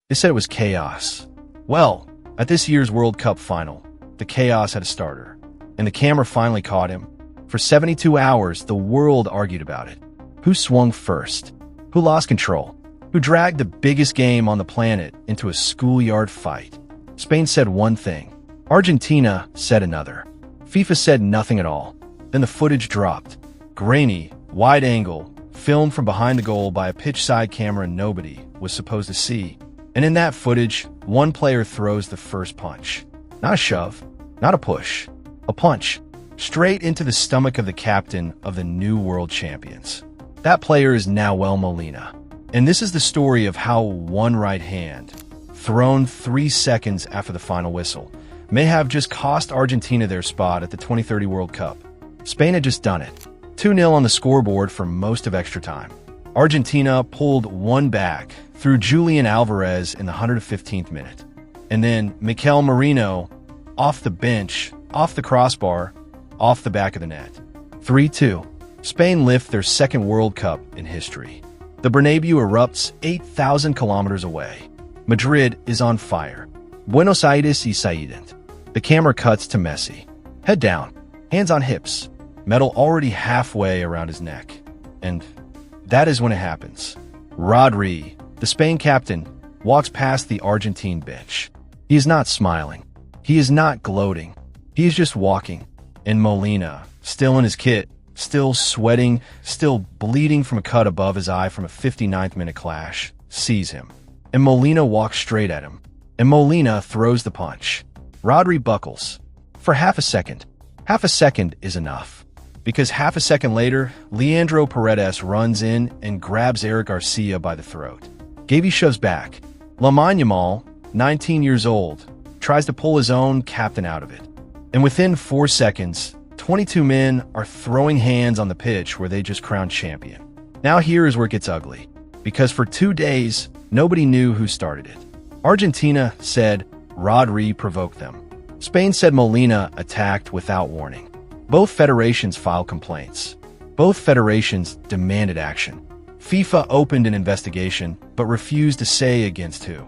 They said it was chaos. Well, at this year's World Cup final, the chaos had a starter, and the camera finally caught him. For 72 hours, the world argued about it. Who swung first? Who lost control? Who dragged the biggest game on the planet into a schoolyard fight? Spain said one thing. Argentina said another. FIFA said nothing at all. Then the footage dropped. Grainy, wide angle, filmed from behind the goal by a pitch-side camera nobody was supposed to see. And in that footage, one player throws the first punch. Not a shove, not a push, a punch. Straight into the stomach of the captain of the new world champions. That player is Nahuel Molina. And this is the story of how one right hand, thrown 3 seconds after the final whistle, may have just cost Argentina their spot at the 2030 World Cup. Spain had just done it. 2-0 on the scoreboard for most of extra time. Argentina pulled one back through Julian Alvarez in the 115th minute. And then Mikel Merino off the bench, off the crossbar, off the back of the net. 3-2. Spain lift their second World Cup in history. The Bernabeu erupts 8,000 kilometers away. Madrid is on fire. Buenos Aires y silent. The camera cuts to Messi. Head down, hands on hips, medal already halfway around his neck. And that is when it happens. Rodri, the Spain captain, walks past the Argentine bench. He is not smiling. He is not gloating. He is just walking. And Molina, still in his kit, still sweating, still bleeding from a cut above his eye from a 59th minute clash, sees him. And Molina walks straight at him. And Molina throws the punch. Rodri buckles. For half a second. Half a second is enough. Because half a second later, Leandro Paredes runs in and grabs Eric Garcia by the throat. Gavi shoves back. Lamine Yamal, 19 years old, tries to pull his own captain out of it. And within 4 seconds, 22 men are throwing hands on the pitch where they just crowned champion. Now here is where it gets ugly. Because for 2 days, nobody knew who started it. Argentina said Rodri provoked them. Spain said Molina attacked without warning. Both federations filed complaints. Both federations demanded action. FIFA opened an investigation, but refused to say against who.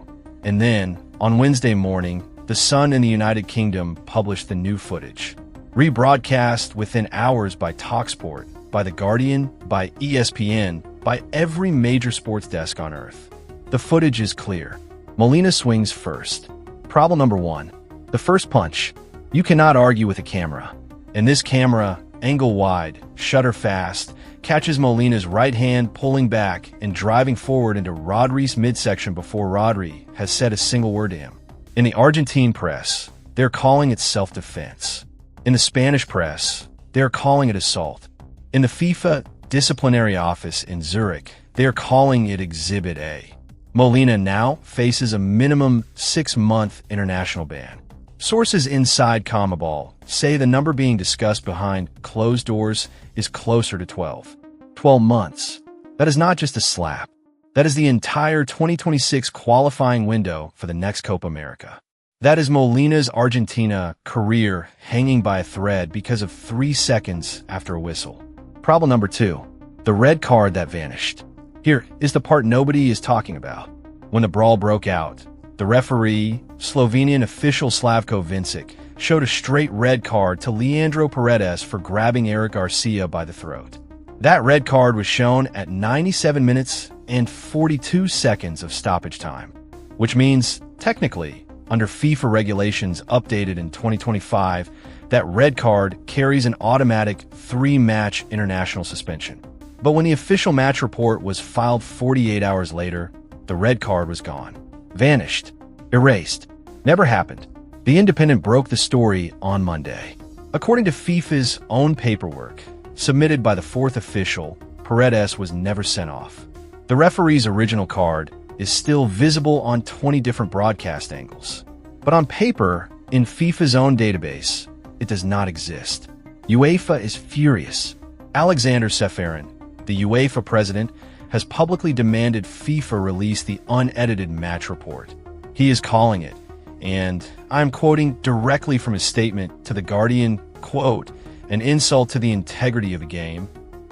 And then, on Wednesday morning, The Sun in the United Kingdom published the new footage. Rebroadcast within hours by TalkSport, by The Guardian, by ESPN, by every major sports desk on Earth. The footage is clear. Molina swings first. Problem number 1. The first punch. You cannot argue with a camera. And this camera, angle wide, shutter fast, catches Molina's right hand pulling back and driving forward into Rodri's midsection before Rodri has said a single word to him. In the Argentine press, they're calling it self-defense. In the Spanish press, they're calling it assault. In the FIFA disciplinary office in Zurich, they're calling it Exhibit A. Molina now faces a minimum 6-month international ban. Sources inside CONMEBOL say the number being discussed behind closed doors is closer to 12. 12 months. That is not just a slap. That is the entire 2026 qualifying window for the next Copa America. That is Molina's Argentina career hanging by a thread because of 3 seconds after a whistle. Problem number 2. The red card that vanished. Here is the part nobody is talking about. When the brawl broke out, the referee, Slovenian official Slavko Vincic, showed a straight red card to Leandro Paredes for grabbing Eric Garcia by the throat. That red card was shown at 97 minutes and 42 seconds of stoppage time, which means, technically, under FIFA regulations updated in 2025, that red card carries an automatic 3-match international suspension. But when the official match report was filed 48 hours later, the red card was gone. Vanished. Erased. Never happened. The Independent broke the story on Monday. According to FIFA's own paperwork, submitted by the 4th official, Paredes was never sent off. The referee's original card is still visible on 20 different broadcast angles. But on paper, in FIFA's own database, it does not exist. UEFA is furious. Alexander Seferin, the UEFA president, has publicly demanded FIFA release the unedited match report. He is calling it, and I'm quoting directly from his statement to The Guardian, quote, an insult to the integrity of the game,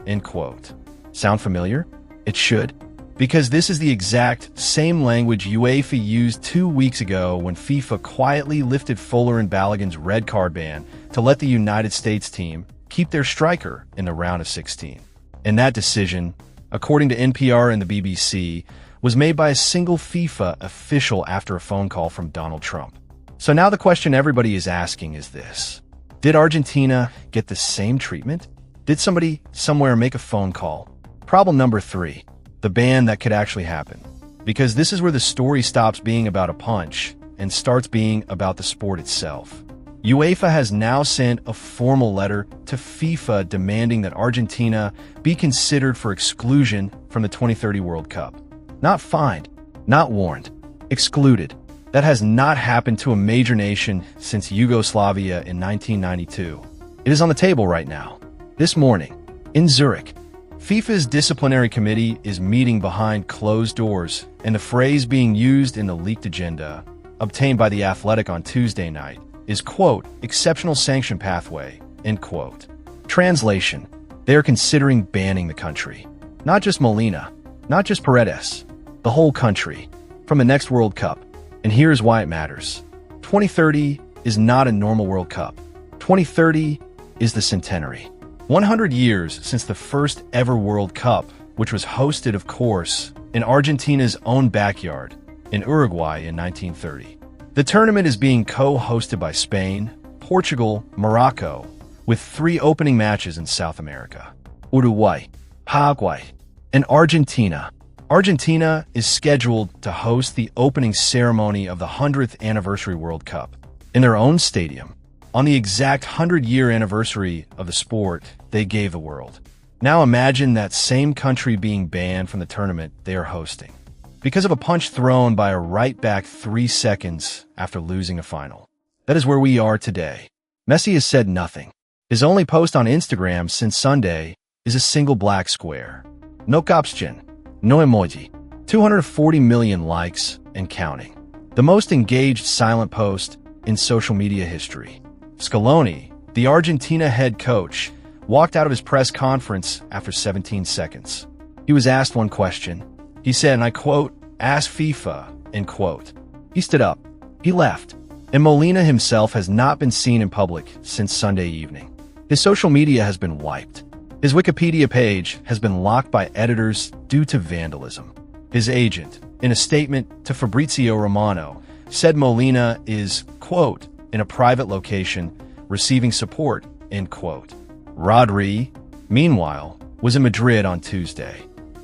end quote. Sound familiar? It should. Because this is the exact same language UEFA used 2 weeks ago when FIFA quietly lifted Fuller and Balogun's red card ban to let the United States team keep their striker in the round of 16. And that decision, according to NPR and the BBC, was made by a single FIFA official after a phone call from Donald Trump. So now the question everybody is asking is this: did Argentina get the same treatment? Did somebody somewhere make a phone call? Problem number 3, the ban that could actually happen. Because this is where the story stops being about a punch and starts being about the sport itself. UEFA has now sent a formal letter to FIFA demanding that Argentina be considered for exclusion from the 2030 World Cup. Not fined, not warned, excluded. That has not happened to a major nation since Yugoslavia in 1992. It is on the table right now. This morning, in Zurich, FIFA's disciplinary committee is meeting behind closed doors, and the phrase being used in the leaked agenda, obtained by The Athletic on Tuesday night, is, quote, exceptional sanction pathway, end quote. Translation: they are considering banning the country. Not just Molina, not just Paredes, the whole country, from the next World Cup. And here's why it matters. 2030 is not a normal World Cup. 2030 is the centenary. 100 years since the first ever World Cup, which was hosted, of course, in Argentina's own backyard, in Uruguay in 1930. The tournament is being co-hosted by Spain, Portugal, Morocco, with 3 opening matches in South America: Uruguay, Paraguay, and Argentina. Argentina is scheduled to host the opening ceremony of the 100th anniversary World Cup in their own stadium, on the exact 100-year anniversary of the sport they gave the world. Now imagine that same country being banned from the tournament they are hosting because of a punch thrown by a right back 3 seconds after losing a final. That is where we are today. Messi has said nothing. His only post on Instagram since Sunday is a single black square. No caption, no emoji. 240 million likes and counting. The most engaged silent post in social media history. Scaloni, the Argentina head coach, walked out of his press conference after 17 seconds. He was asked one question. He said, and I quote, "Ask FIFA," end quote. He stood up. He left. And Molina himself has not been seen in public since Sunday evening. His social media has been wiped. His Wikipedia page has been locked by editors due to vandalism. His agent, in a statement to Fabrizio Romano, said Molina is, quote, in a private location, receiving support, end quote. Rodri, meanwhile, was in Madrid on Tuesday,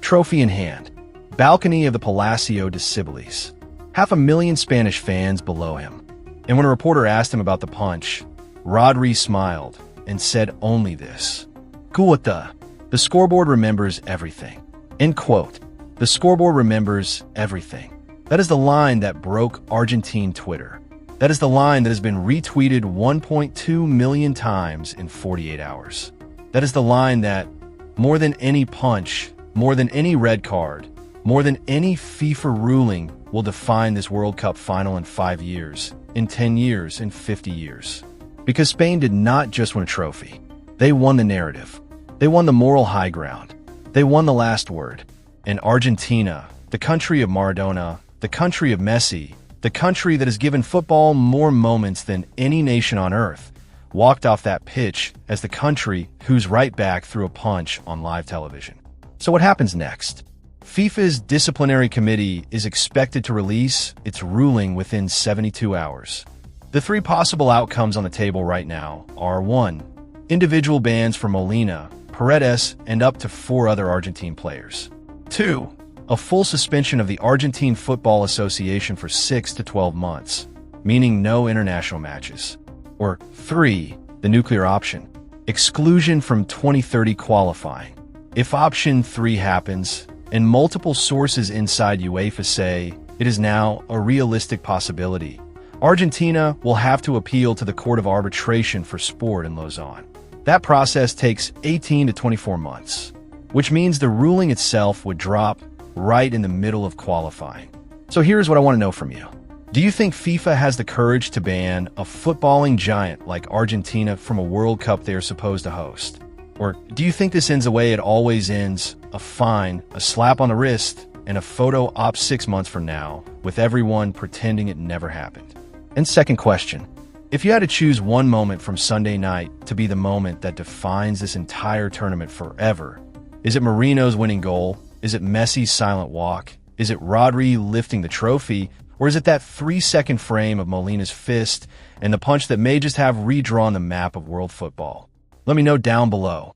trophy in hand, balcony of the Palacio de Cibeles, 500,000 Spanish fans below him. And when a reporter asked him about the punch, Rodri smiled and said only this: "Guata, the scoreboard remembers everything." End quote. The scoreboard remembers everything. That is the line that broke Argentine Twitter. That is the line that has been retweeted 1.2 million times in 48 hours. That is the line that, more than any punch, more than any red card, more than any FIFA ruling, will define this World Cup final in 5 years, in 10 years, in 50 years. Because Spain did not just win a trophy. They won the narrative. They won the moral high ground. They won the last word. And Argentina, the country of Maradona, the country of Messi, the country that has given football more moments than any nation on earth, walked off that pitch as the country whose right back threw a punch on live television. So what happens next? FIFA's disciplinary committee is expected to release its ruling within 72 hours. The 3 possible outcomes on the table right now are: 1. Individual bans for Molina, Paredes, and up to 4 other Argentine players. 2. A full suspension of the Argentine Football Association for 6 to 12 months, meaning no international matches. Or 3. The nuclear option, exclusion from 2030 qualifying. If option 3 happens, and multiple sources inside UEFA say it is now a realistic possibility, Argentina will have to appeal to the Court of Arbitration for Sport in Lausanne. That process takes 18 to 24 months, which means the ruling itself would drop right in the middle of qualifying. So here's what I want to know from you. Do you think FIFA has the courage to ban a footballing giant like Argentina from a World Cup they are supposed to host? Or do you think this ends the way it always ends, a fine, a slap on the wrist, and a photo op 6 months from now, with everyone pretending it never happened? And second question, if you had to choose one moment from Sunday night to be the moment that defines this entire tournament forever, is it Marino's winning goal? Is it Messi's silent walk? Is it Rodri lifting the trophy? Or is it that 3-second frame of Molina's fist and the punch that may just have redrawn the map of world football? Let me know down below.